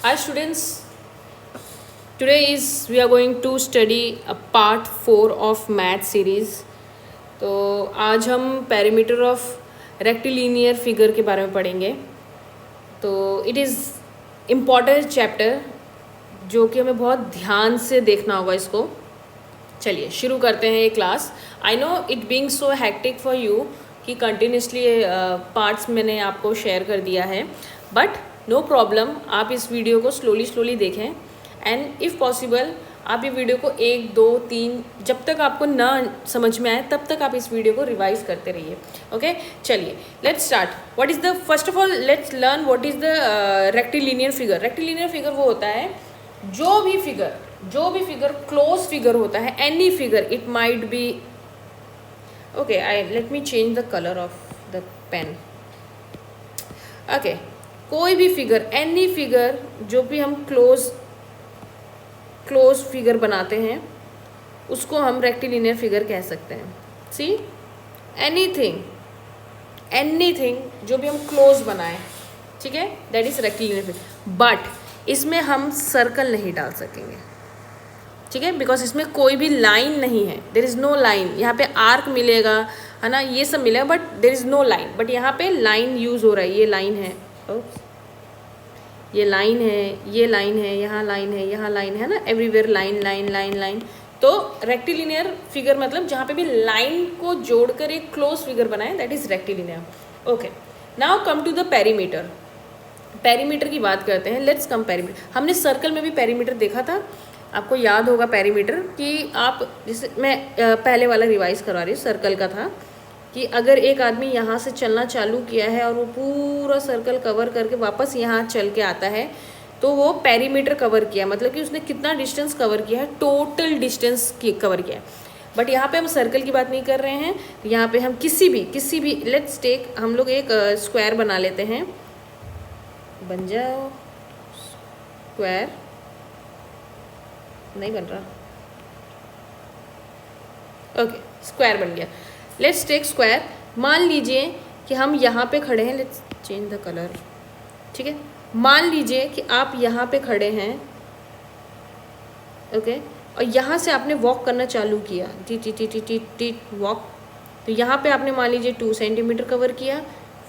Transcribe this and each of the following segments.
Hi students, today we are going to study a part 4 of math series. तो आज हम perimeter of rectilinear figure के बारे में पढ़ेंगे. तो it is important chapter जो कि हमें बहुत ध्यान से देखना होगा इसको. चलिए शुरू करते हैं ये class. I know it being so hectic for you कि कंटिन्यूसली पार्ट्स मैंने आपको शेयर कर दिया है, बट नो प्रॉब्लम. आप इस वीडियो को स्लोली देखें एंड इफ़ पॉसिबल आप ये वीडियो को 1, 2, 3 जब तक आपको ना समझ में आए तब तक आप इस वीडियो को रिवाइज करते रहिए. ओके चलिए let's start. What is the first of all let's learn what is the rectilinear figure. Rectilinear figure वो होता है जो भी फिगर क्लोज फिगर होता है. Any figure it might be okay. I let me change the colour of the pen. Okay कोई भी figure, any figure जो भी हम क्लोज फिगर बनाते हैं उसको हम रेक्टिलिनियर फिगर कह सकते हैं. सी एनीथिंग जो भी हम क्लोज बनाएं, ठीक है, that is rectilinear figure. But इसमें हम सर्कल नहीं डाल सकेंगे, ठीक है, बिकॉज इसमें कोई भी लाइन नहीं है. There is no line. यहाँ पे आर्क मिलेगा है ना, ये सब मिलेगा, but there is no line. But यहाँ पे लाइन यूज़ हो रहा है. ये लाइन है, ये लाइन है, ये लाइन है, यहाँ लाइन है, यहाँ लाइन है ना, एवरीवेयर लाइन. तो रेक्टिलिनियर फिगर मतलब जहाँ पे भी लाइन को जोड़कर एक क्लोज फिगर बनाए, that is rectilinear. Okay now come to the perimeter. Perimeter की बात करते हैं. Let's come perimeter. हमने सर्कल में भी पेरीमीटर देखा था, आपको याद होगा पेरीमीटर कि आप जैसे मैं पहले वाला रिवाइज करवा रही हूँ. सर्कल का था कि अगर एक आदमी यहाँ से चलना चालू किया है और वो पूरा सर्कल कवर करके वापस यहाँ चल के आता है तो वो पेरीमीटर कवर किया, मतलब कि उसने कितना डिस्टेंस कवर किया है, टोटल डिस्टेंस कवर किया है. बट यहाँ पे हम सर्कल की बात नहीं कर रहे हैं. यहाँ पे हम किसी भी लेट्स टेक, हम लोग एक स्क्वायर बना लेते हैं. बन जाओ स्क्वायर. नहीं बन रहा. ओके स्क्वायर बन गया. Let's take square. मान लीजिए कि हम यहाँ पे खड़े हैं. लेट्स चेंज द कलर, ठीक है. मान लीजिए कि आप यहाँ पे खड़े हैं, ओके, और यहाँ से आपने वॉक करना चालू किया, टी वॉक. तो यहाँ पे आपने मान लीजिए 2 सेंटीमीटर कवर किया,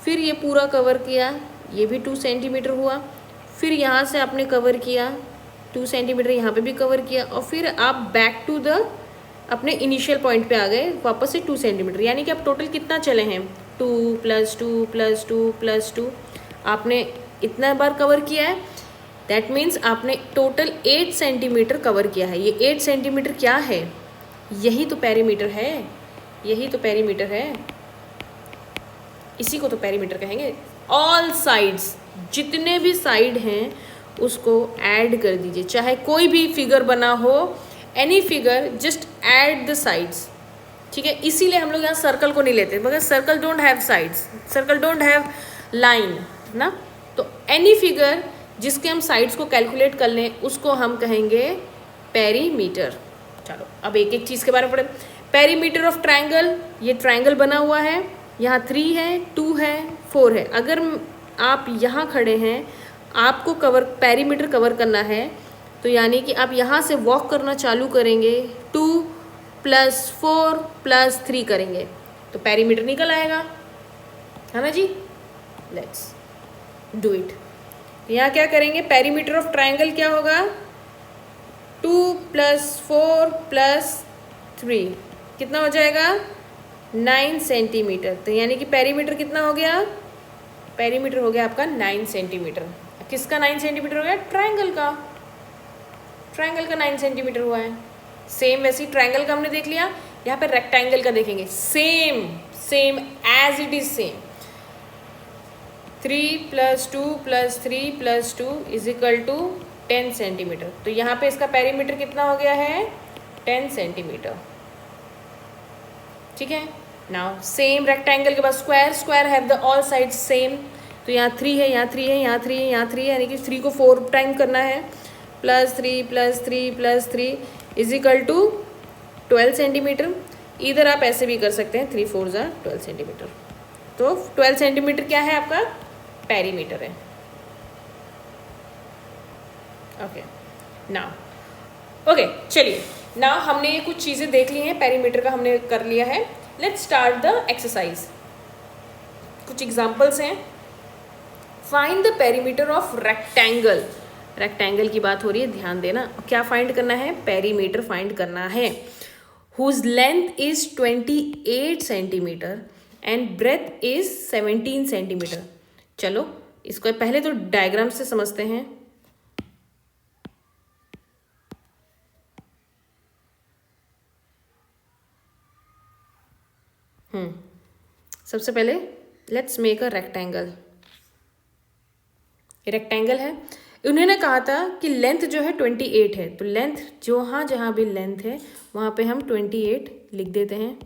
फिर ये पूरा कवर किया, ये भी 2 सेंटीमीटर हुआ. फिर यहाँ से आपने कवर किया 2 सेंटीमीटर, यहाँ पे भी कवर किया, और फिर आप बैक टू द अपने इनिशियल पॉइंट पे आ गए वापस से 2 सेंटीमीटर. यानी कि आप टोटल कितना चले हैं, 2 + 2 + 2 + 2. आपने इतना बार कवर किया है. दैट मीन्स आपने टोटल 8 सेंटीमीटर कवर किया है. ये 8 सेंटीमीटर क्या है, यही तो पेरीमीटर है. इसी को तो पेरीमीटर कहेंगे. ऑल साइड्स, जितने भी साइड हैं उसको ऐड कर दीजिए. चाहे कोई भी फिगर बना हो, any figure, just add the sides, ठीक है. इसीलिए हम लोग यहाँ सर्कल को नहीं लेते, मगर circle don't have sides, circle don't have line ना. तो एनी फिगर जिसके हम साइड्स को कैलकुलेट कर लें उसको हम कहेंगे पेरीमीटर. चलो अब एक एक चीज़ के बारे में पढ़ें. Perimeter of triangle. ये ट्रायंगल बना हुआ है, यहाँ 3 है, 2 है, 4 है. अगर आप यहाँ खड़े हैं, आपको पेरीमीटर कवर करना है, तो यानी कि आप यहाँ से वॉक करना चालू करेंगे, 2 + 4 + 3 करेंगे तो पेरीमीटर निकल आएगा, है ना जी. Let's do it. यहाँ क्या करेंगे, पेरीमीटर ऑफ ट्रायंगल क्या होगा, 2 + 4 + 3 कितना हो जाएगा, 9 सेंटीमीटर. तो यानी कि पेरीमीटर कितना हो गया, पेरीमीटर हो गया आपका 9 सेंटीमीटर. किसका 9 सेंटीमीटर हो गया, ट्रायंगल का 9 सेंटीमीटर हुआ है. सेम वैसे ही ट्रायंगल का हमने देख लिया. यहाँ पे रेक्टेंगल का देखेंगे. Same as it is same. 3 + 2 + 3 + 2 = 10 centimetre. तो यहाँ पे इसका पेरीमीटर कितना हो गया है, 10 सेंटीमीटर, ठीक है. नाउ सेम रेक्टेंगल के बाद square have the all sides same. तो यहाँ 3 है, यहाँ 3 है, यहाँ 3 है, यहाँ 3 है, यानी कि 3 को 4 टाइम करना है. +3 + 3 + 3 = 12 सेंटीमीटर. इधर आप ऐसे भी कर सकते हैं, 3 × 4 = 12 सेंटीमीटर. तो 12 सेंटीमीटर क्या है आपका पेरीमीटर है. ओके नाउ ओके चलिए नाउ हमने ये कुछ चीज़ें देख ली हैं, पेरीमीटर का हमने कर लिया है। Let's start the exercise. कुछ एग्जांपल्स हैं। Find the perimeter of rectangle. Rectangle की बात हो रही है, ध्यान देना। क्या फाइंड करना है? पेरीमीटर फाइंड करना है। Whose length is 28 centimetre and breadth is 17 centimetre. चलो इसको पहले तो डायग्राम से समझते हैं। सबसे पहले let's make a rectangle. Rectangle है, उन्होंने कहा था कि लेंथ जो है 28 है, तो लेंथ जहाँ भी लेंथ है वहाँ पे हम 28 लिख देते हैं।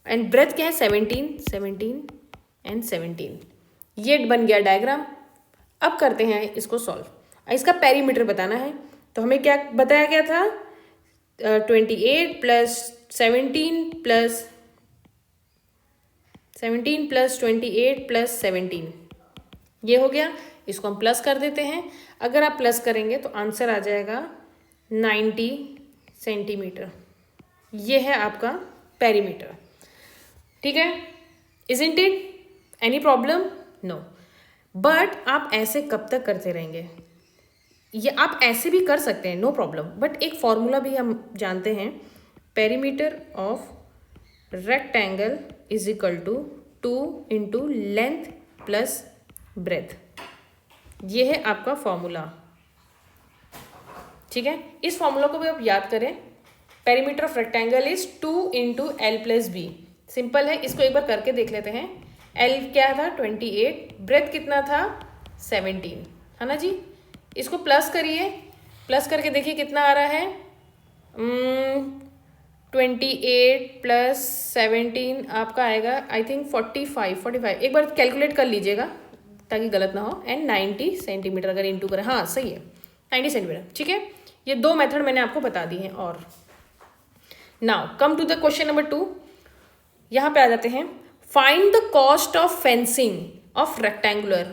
एंड ब्रेथ क्या है? 17 एंड 17। ये बन गया डायग्राम। अब करते हैं इसको सॉल्व। इसका पेरीमीटर बताना है, तो हमें क्या बताया गया था? 28 प्लस 17 प्लस 28 प्लस 17, ये हो गया। इसको हम प्लस कर देते हैं। अगर आप प्लस करेंगे तो आंसर आ जाएगा 90 सेंटीमीटर। ये है आपका पेरीमीटर। ठीक है, isn't it any problem? No. But आप ऐसे कब तक करते रहेंगे? ये आप ऐसे भी कर सकते हैं, नो प्रॉब्लम, बट एक फॉर्मूला भी हम जानते हैं। Perimeter of rectangle is equal to 2 into length plus breadth. ये है आपका फॉर्मूला। ठीक है, इस फॉर्मूला को भी आप याद करें। Perimeter of rectangle is 2 into L plus B. Simple है, इसको एक बार करके देख लेते हैं। एल क्या था? 28। ब्रेथ कितना था? 17, है ना जी। इसको प्लस करिए, प्लस करके देखिए कितना आ रहा है। 28 प्लस 17 आपका आएगा आई थिंक 45। एक बार कैलकुलेट कर लीजिएगा ताकि गलत ना हो। एंड 90 सेंटीमीटर अगर इंटू करें, हाँ सही है 90 सेंटीमीटर। ठीक है, ये दो मेथड मैंने आपको बता दी हैं। और now come to the question number 2। यहाँ पे आ जाते हैं। Find the cost of fencing of rectangular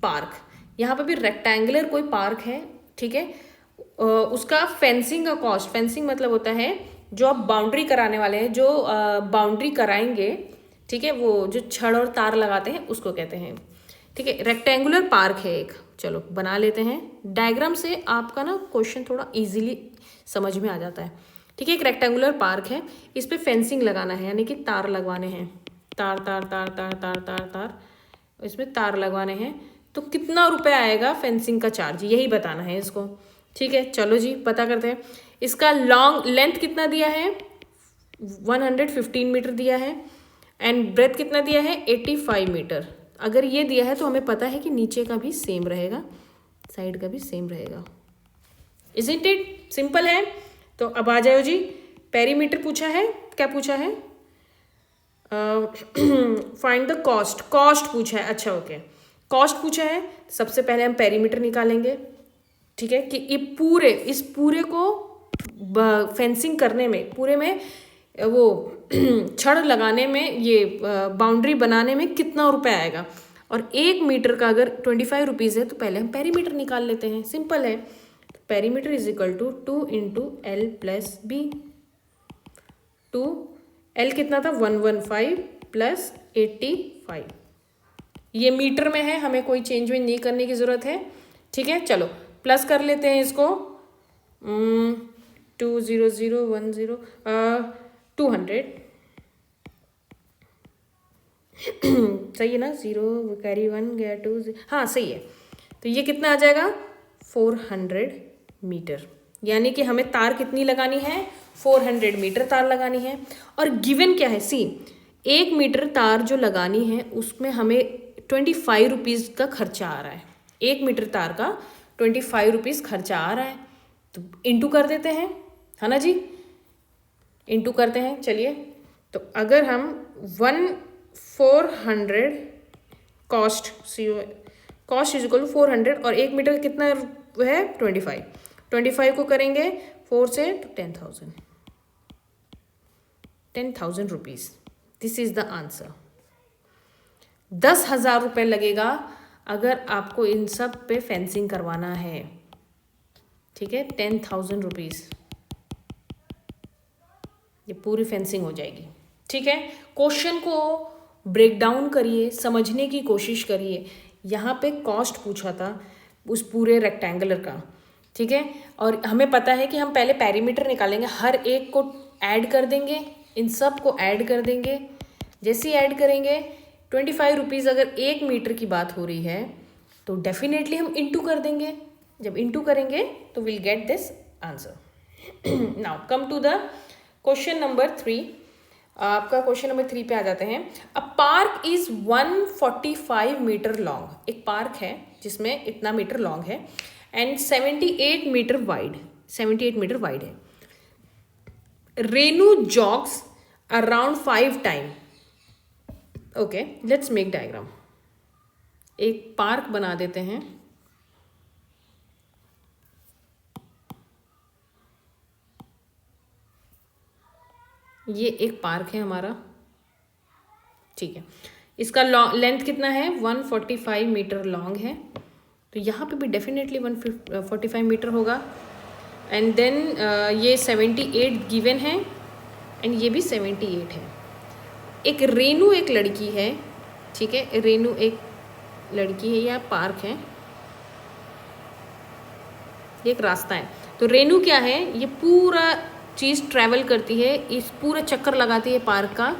park. यहाँ पे भी रेक्टेंगुलर कोई पार्क है, ठीक है, उसका फेंसिंग का कॉस्ट। फेंसिंग मतलब होता है जो आप बाउंड्री कराने वाले हैं, जो बाउंड्री कराएंगे, ठीक है, वो जो छड़ और तार लगाते हैं उसको कहते हैं। ठीक है, रेक्टेंगुलर पार्क है एक। चलो बना लेते हैं। डायग्राम से आपका ना क्वेश्चन थोड़ा इजीली समझ में आ जाता है। ठीक है, एक रेक्टेंगुलर पार्क है, इस पे फेंसिंग लगाना है, यानी कि तार लगवाने हैं। तार तार तार तार तार तार तार, इसमें तार लगवाने हैं। तो कितना रुपया आएगा फेंसिंग का चार्ज, यही बताना है इसको। ठीक है, चलो जी पता करते हैं। इसका लॉन्ग लेंथ कितना दिया है? 115 मीटर दिया है। एंड ब्रेथ कितना दिया है? 85 मीटर। अगर ये दिया है तो हमें पता है कि नीचे का भी सेम रहेगा, साइड का भी सेम रहेगा। Isn't it? सिंपल है। तो अब आ जाओ जी। पेरीमीटर पूछा है, क्या पूछा है? Find the cost. कॉस्ट पूछा है, अच्छा ओके, कॉस्ट पूछा है। सबसे पहले हम पेरीमीटर निकालेंगे। ठीक है, कि इस पूरे को फेंसिंग करने में, पूरे में वो छड़ लगाने में, ये बाउंड्री बनाने में कितना रुपया आएगा। और 1 मीटर का अगर 25 रुपीज़ है तो पहले हम पेरीमीटर निकाल लेते हैं। सिंपल है। Perimeter is equal to 2 into L plus B. 2 L कितना था? 115 प्लस 85। ये मीटर में है, हमें कोई चेंज वेंज नहीं करने की ज़रूरत है। ठीक है, चलो प्लस कर लेते हैं इसको। 20010 200 सही है ना? 0 कैरी 1 गया 2, हाँ सही है। तो ये कितना आ जाएगा? 400 मीटर। यानी कि हमें तार कितनी लगानी है? 400 मीटर तार लगानी है। और गिवन क्या है? सी 1 मीटर तार जो लगानी है उसमें हमें 25 रुपीज़ का खर्चा आ रहा है। 1 मीटर तार का 25 रुपीज़ खर्चा आ रहा है, तो इंटू कर देते हैं, है ना जी। इंटू करते हैं। चलिए, तो अगर हम 400 कॉस्ट इज इक्वल टू 400 और 1 मीटर कितना है? 25 को करेंगे 4 से तो 10,000 rupees. This is the answer. 10,000 रुपये लगेगा अगर आपको इन सब पे फेंसिंग करवाना है। ठीक है, 10,000 रुपीज़ ये पूरी फेंसिंग हो जाएगी। ठीक है, क्वेश्चन को ब्रेक डाउन करिए, समझने की कोशिश करिए। यहाँ पे कॉस्ट पूछा था उस पूरे रेक्टेंगुलर का, ठीक है, और हमें पता है कि हम पहले पेरीमीटर निकालेंगे, हर एक को ऐड कर देंगे, इन सब को ऐड कर देंगे। जैसे ही ऐड करेंगे 25 रुपीज़ अगर 1 मीटर की बात हो रही है तो डेफिनेटली हम इंटू कर देंगे। जब इंटू करेंगे तो will get this answer. Now come to the question number 3। आपका क्वेश्चन नंबर 3 पे आ जाते हैं। A park is 145 metre long. एक पार्क है जिसमें इतना मीटर लॉन्ग है and 78 metre wide, 78 metre wide है। Renu jogs around 5 time. Okay, let's make diagram. एक पार्क बना देते हैं। ये एक पार्क है हमारा, ठीक है। इसका लेंथ कितना है? 145 मीटर लॉन्ग है, तो यहाँ पे भी डेफिनेटली 145 मीटर होगा। एंड देन ये 78 गिवन है एंड ये भी 78 है। एक रेनू एक लड़की है, ठीक है, रेनू एक लड़की है, या पार्क है, ये एक रास्ता है। तो रेनू क्या है? ये पूरा चीज़ ट्रैवल करती है, इस पूरा चक्कर लगाती है पार्क का,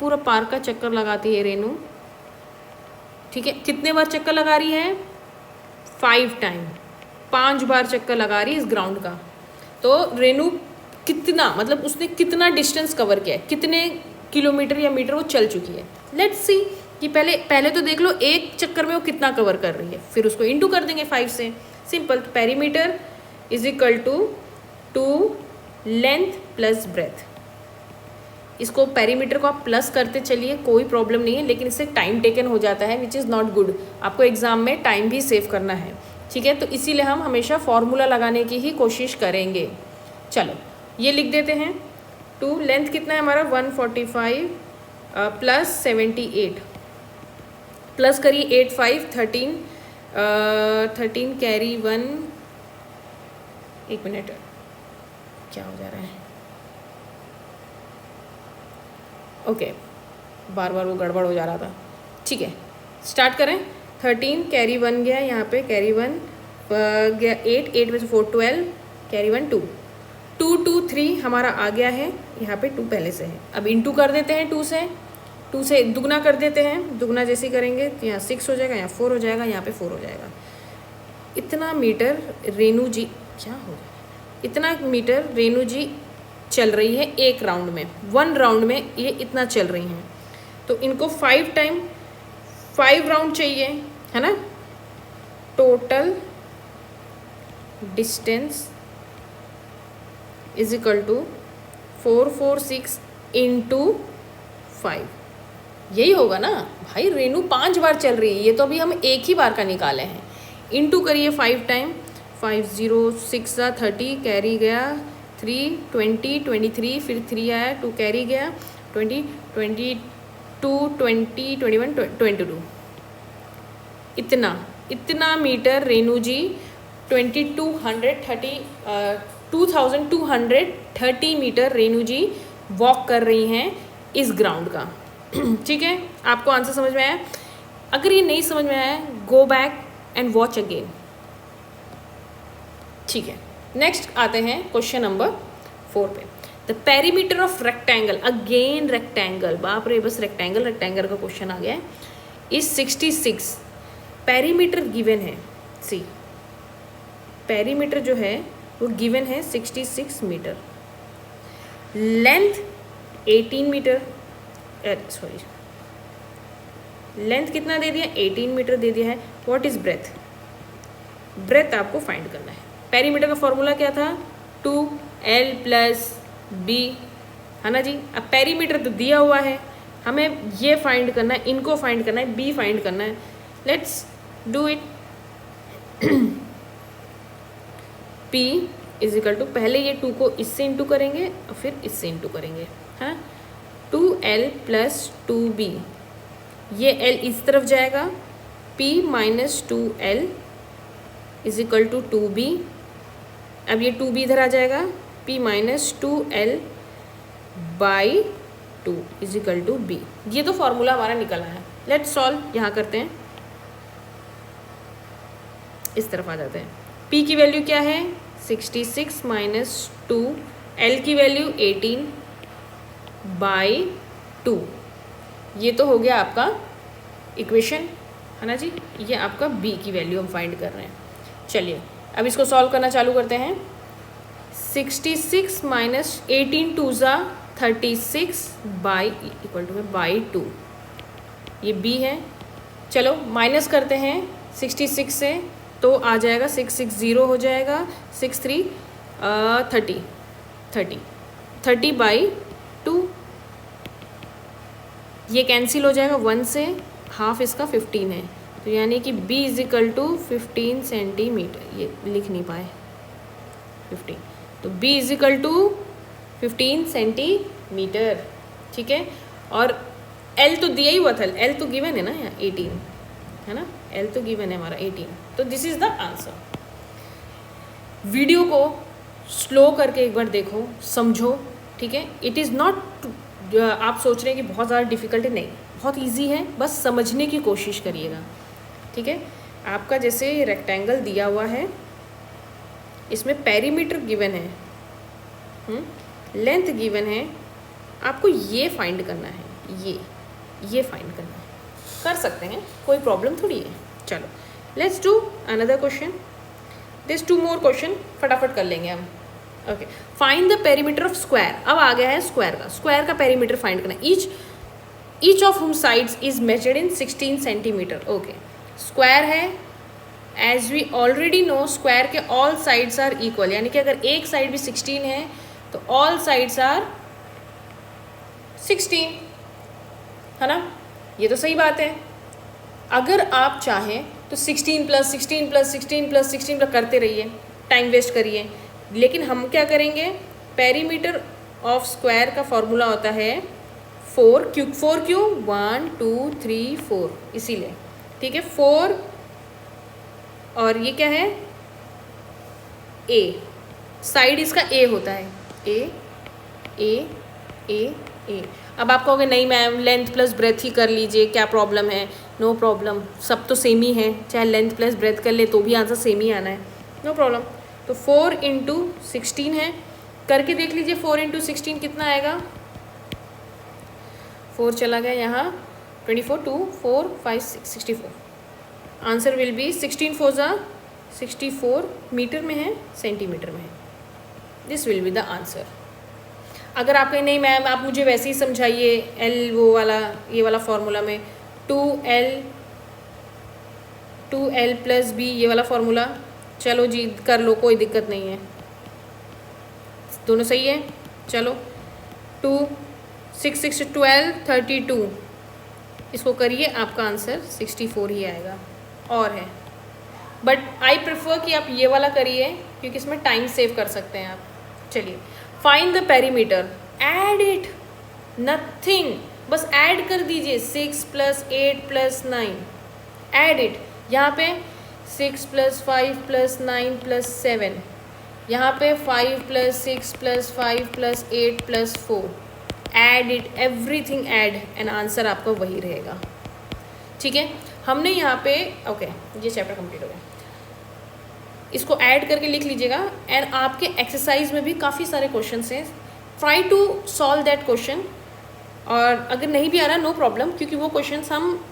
पूरा पार्क का चक्कर लगाती है रेनू, ठीक है। कितने बार चक्कर लगा रही है? 5 टाइम, 5 बार चक्कर लगा रही है इस ग्राउंड का। तो रेनू कितना, मतलब उसने कितना डिस्टेंस कवर किया है, कितने किलोमीटर या मीटर वो चल चुकी है। लेट्स सी कि पहले तो देख लो एक चक्कर में वो कितना कवर कर रही है, फिर उसको इंटू कर देंगे 5 से। Simple, perimeter is equal to length plus breadth. इसको पेरीमीटर को आप प्लस करते चलिए, कोई प्रॉब्लम नहीं है, लेकिन इससे टाइम टेकन हो जाता है विच इज़ नॉट गुड। आपको एग्जाम में टाइम भी सेव करना है, ठीक है। तो इसीलिए हम हमेशा फॉर्मूला लगाने की ही कोशिश करेंगे। चलो ये लिख देते हैं। 2 लेंथ कितना है हमारा? 145 प्लस 78 प्लस करिए 8 5 13 कैरी 1। एक मिनट, क्या हो जा रहा है? ओके, बार बार वो गड़बड़ हो जा रहा था, ठीक है। स्टार्ट करें। 13 कैरी 1 गया, यहाँ पे कैरी 1 गया 8 में से 4 12, कैरी 1 2 2 2 3 हमारा आ गया है, यहाँ पे 2 पहले से है। अब इंटू कर देते हैं 2 से दुगना कर देते हैं। दुगना जैसे ही करेंगे तो यहाँ 6 हो जाएगा, यहाँ 4 हो जाएगा, यहाँ पे 4 हो जाएगा। इतना मीटर रेनू जी, क्या हो गया? इतना मीटर रेनू जी चल रही है एक राउंड में, 1 राउंड में ये इतना चल रही हैं। तो इनको 5 टाइम 5 राउंड चाहिए, है ना। Total distance is equal to 446 into 5। यही होगा ना भाई, रेनू 5 बार चल रही है, ये तो अभी हम एक ही बार का निकाले हैं। इंटू करिए 5 टाइम, 5 0 6 30, कैरी गया 3 20 23, फिर 3 आया, 2 कैरी गया 20 22 20 21 22। इतना मीटर रेनू जी 2230 मीटर रेनू जी वॉक कर रही हैं इस ग्राउंड का। ठीक है, आपको आंसर समझ में आया? अगर ये नहीं समझ में आया, go back and watch again, ठीक है। नेक्स्ट आते हैं क्वेश्चन नंबर 4 पे। The perimeter of rectangle, again rectangle, बाप रे, बस रेक्टेंगल का क्वेश्चन आ गया है। इज 66। पेरीमीटर गिवन है, सी पेरीमीटर जो है वो गिवन है 66 metre. Length 18 metre, sorry, length कितना दे दिया? 18 मीटर दे दिया है। What is breadth? ब्रेथ आपको फाइंड करना है। पेरीमीटर का फॉर्मूला क्या था? 2L + B, है ना जी। अब पेरीमीटर तो दिया हुआ है, हमें ये फाइंड करना है, इनको फाइंड करना है, B फाइंड करना है। Let's do it. P is equal to, पहले ये 2 को इससे इंटू करेंगे और फिर इससे इंटू करेंगे, हाँ। 2L + 2B, ये L इस तरफ जाएगा, P - 2L is equal to 2B। अब ये 2b इधर आ जाएगा, p minus 2l by 2 is equal to b। ये तो फॉर्मूला हमारा निकल आया। Let's solve. यहाँ करते हैं, इस तरफ आ जाते हैं। p की वैल्यू क्या है 66 माइनस 2, l की वैल्यू 18 बाई 2। ये तो हो गया आपका इक्वेशन, है ना जी। ये आपका b की वैल्यू हम फाइंड कर रहे हैं। चलिए अब इसको सॉल्व करना चालू करते हैं। 66 माइनस 18 टू ज़ा 36 बाई इक्वल टू है बाई 2, ये b है। चलो माइनस करते हैं 66 से, तो आ जाएगा 660 हो जाएगा, 63 30 बाई 2। ये कैंसिल हो जाएगा 1 से, हाफ इसका 15 है, तो यानी कि b is equal to 15 centimetre. ये लिख नहीं पाए 15, तो b is equal to 15 centimetre. ठीक है, और l तो दिया ही हुआ था, l तो गिवन है ना यहाँ 18, है ना, l तो गिवन है हमारा 18, तो this is the answer. Video को स्लो करके एक बार देखो, समझो। ठीक है, इट इज़ नॉट, आप सोच रहे हैं कि बहुत ज़्यादा डिफिकल्ट है, नहीं, बहुत इजी है, बस समझने की कोशिश करिएगा। ठीक है, आपका जैसे रेक्टेंगल दिया हुआ है, इसमें पेरीमीटर गिवन है, लेंथ गिवन है, आपको ये फाइंड करना है, ये फाइंड करना है। कर सकते हैं, कोई प्रॉब्लम थोड़ी है। चलो let's do another question, this 2 more question फटाफट कर लेंगे हम। Okay, find the perimeter of square. अब आ गया है स्क्वायर का पेरीमीटर फाइंड करना। Each of whom sides is measured in 16 centimetre. Okay, square है, as we already know square के ऑल साइड्स आर इक्वल, यानी कि अगर एक साइड भी 16 है तो ऑल साइड्स आर 16, है ना। ये तो सही बात है। अगर आप चाहें तो 16 प्लस 16 प्लस 16 प्लस 16 प्लस करते रहिए, टाइम वेस्ट करिए, लेकिन हम क्या करेंगे, पेरीमीटर ऑफ स्क्वायर का फॉर्मूला होता है 4 क्यों 1 2 3 4, इसीलिए। ठीक है, 4 और ये क्या है a, साइड इसका a होता है, a। अब आप कहोगे नहीं मैम लेंथ प्लस ब्रेथ ही कर लीजिए, क्या प्रॉब्लम है। नो प्रॉब्लम, सब तो सेम ही है, चाहे लेंथ प्लस ब्रेथ कर ले तो भी आंसर सेम ही आना है, नो प्रॉब्लम। तो 4 इंटू 16 है, करके देख लीजिए 4 इंटू 16 कितना आएगा। 4 चला गया यहाँ, 24 2 4 5 6 64। आंसर विल बी 16 4 ज़ा 64 मीटर में है, सेंटीमीटर में है। This will be the answer. अगर आप कहें नहीं मैम आप मुझे वैसे ही समझाइए, एल वो वाला ये वाला फॉर्मूला में 2l प्लस बी ये वाला फॉर्मूला, चलो जी कर लो, कोई दिक्कत नहीं है, दोनों सही है। चलो 2 6 6 12 32, इसको करिए, आपका आंसर 64 ही आएगा। और है, बट आई प्रेफर कि आप ये वाला करिए क्योंकि इसमें टाइम सेव कर सकते हैं आप। चलिए find the perimeter, add it, nothing, बस ऐड कर दीजिए 6 प्लस 8 प्लस 9, ऐड इट। यहाँ पे 6 प्लस 5 प्लस 9 प्लस 7, यहाँ पे 5 plus 6 plus 5 plus 8 plus 4, add it, everything add, and answer आपका वही रहेगा। ठीक है, हमने यहाँ पे ओके ये चैप्टर कंप्लीट हो गया, इसको ऐड करके लिख लीजिएगा। एंड आपके एक्सरसाइज में भी काफ़ी सारे क्वेश्चंस हैं, try to solve that question. और अगर नहीं भी आ रहा नो प्रॉब्लम, क्योंकि वो क्वेश्चंस हम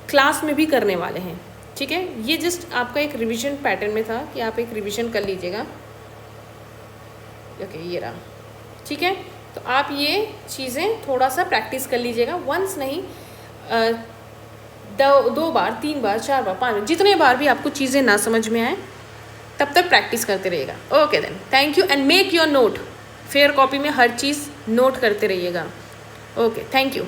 क्लास में भी करने वाले हैं। ठीक है, ये जस्ट आपका एक रिवीजन पैटर्न में था कि आप एक रिवीजन कर लीजिएगा। ओके ये रहा, ठीक है, तो आप ये चीज़ें थोड़ा सा प्रैक्टिस कर लीजिएगा, वंस नहीं 2 बार 3 बार 4 बार 5 बार, जितने बार भी आपको चीज़ें ना समझ में आए तब तक प्रैक्टिस करते रहिएगा। Okay then, thank you and make your note, fair copy में हर चीज़ नोट करते रहिएगा। Okay, thank you.